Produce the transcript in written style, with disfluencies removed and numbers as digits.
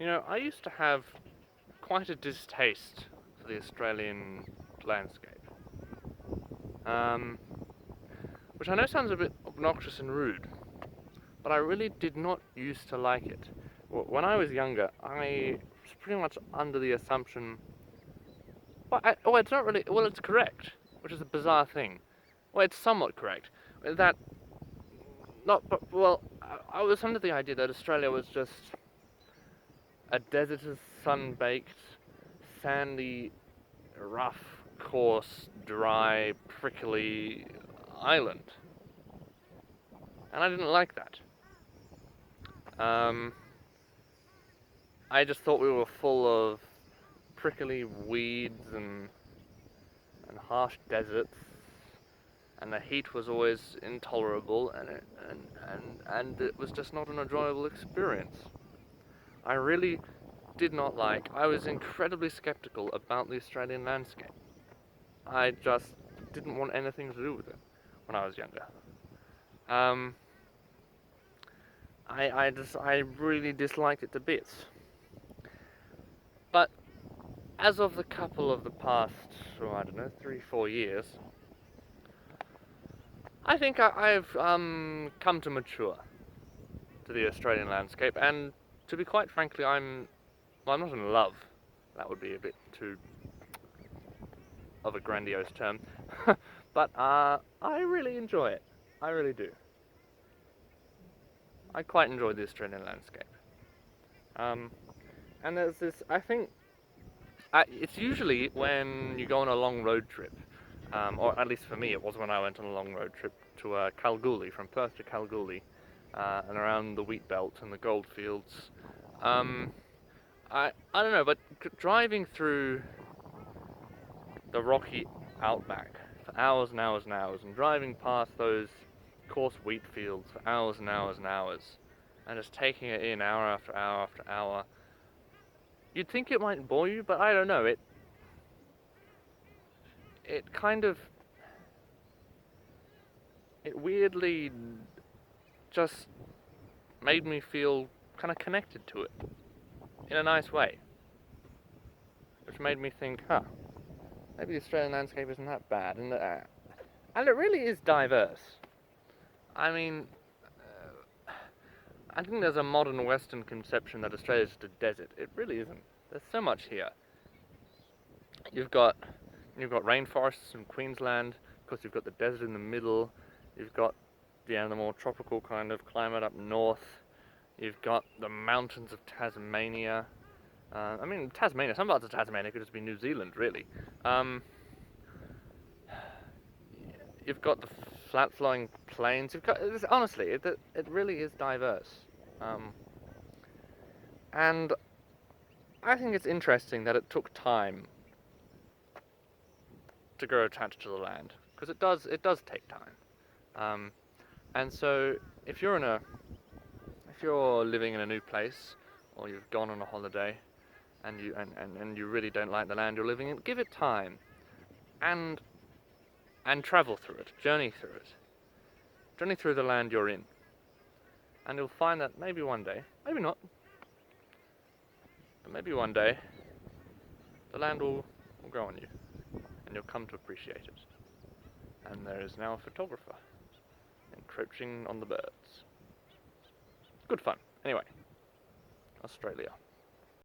You know, I used to have quite a distaste for the Australian landscape. Um, which I know sounds a bit obnoxious and rude, but I really did not used to like it. When I was younger, I was pretty much under the assumption. Well, it's not really. Well, it's correct, which is a bizarre thing. Well, it's somewhat correct. That not, but well, I was under the idea that Australia was just a desertous, sun-baked, sandy, rough, coarse, dry, prickly island, and I didn't like that. Um, I just thought we were full of prickly weeds and harsh deserts, and the heat was always intolerable, and it was just not an enjoyable experience. I really did not like. I was incredibly skeptical about the Australian landscape. I just didn't want anything to do with it when I was younger. Um, I really disliked it to bits. But as of the couple of the past, oh, I don't know, 3, 4 years, I think I've come to mature to the Australian landscape, and to be quite frankly, well, I'm not in love. That would be a bit too of a grandiose term, but I really enjoy it. I really do. I quite enjoy the Australian landscape. Um, and there's this, I think, it's usually when you go on a long road trip, or at least for me, it was when I went on a long road trip to Kalgoorlie, from Perth to Kalgoorlie, and around the wheat belt and the gold fields. Um, I don't know, but driving through the rocky outback for hours and hours and hours, and driving past those coarse wheat fields for hours and hours and hours, and just taking it in hour after hour after hour. You'd think it might bore you, but I don't know. It kind of it weirdly just made me feel kind of connected to it in a nice way, which made me think, huh, maybe the Australian landscape isn't that bad, and it really is diverse. I mean, I think there's a modern Western conception that Australia's just a desert. It really isn't. There's so much here. You've got you've got rainforests in Queensland. Of course, you've got the desert in the middle. You've got the more tropical kind of climate up north. You've got the mountains of Tasmania. I mean, Tasmania. Some parts of Tasmania could just be New Zealand, really. You've got the flat-flowing plains. You've got honestly, it really is diverse. Um, and I think it's interesting that it took time to grow attached to the land, because it does take time. Um, and so if if you're living in a new place, or you've gone on a holiday, and you really don't like the land you're living in, give it time, and travel through it, journey through the land you're in, and you'll find that maybe one day, maybe not, but maybe one day, the land will grow on you, and you'll come to appreciate it. And there is now a photographer encroaching on the birds. Good fun. Anyway, Australia.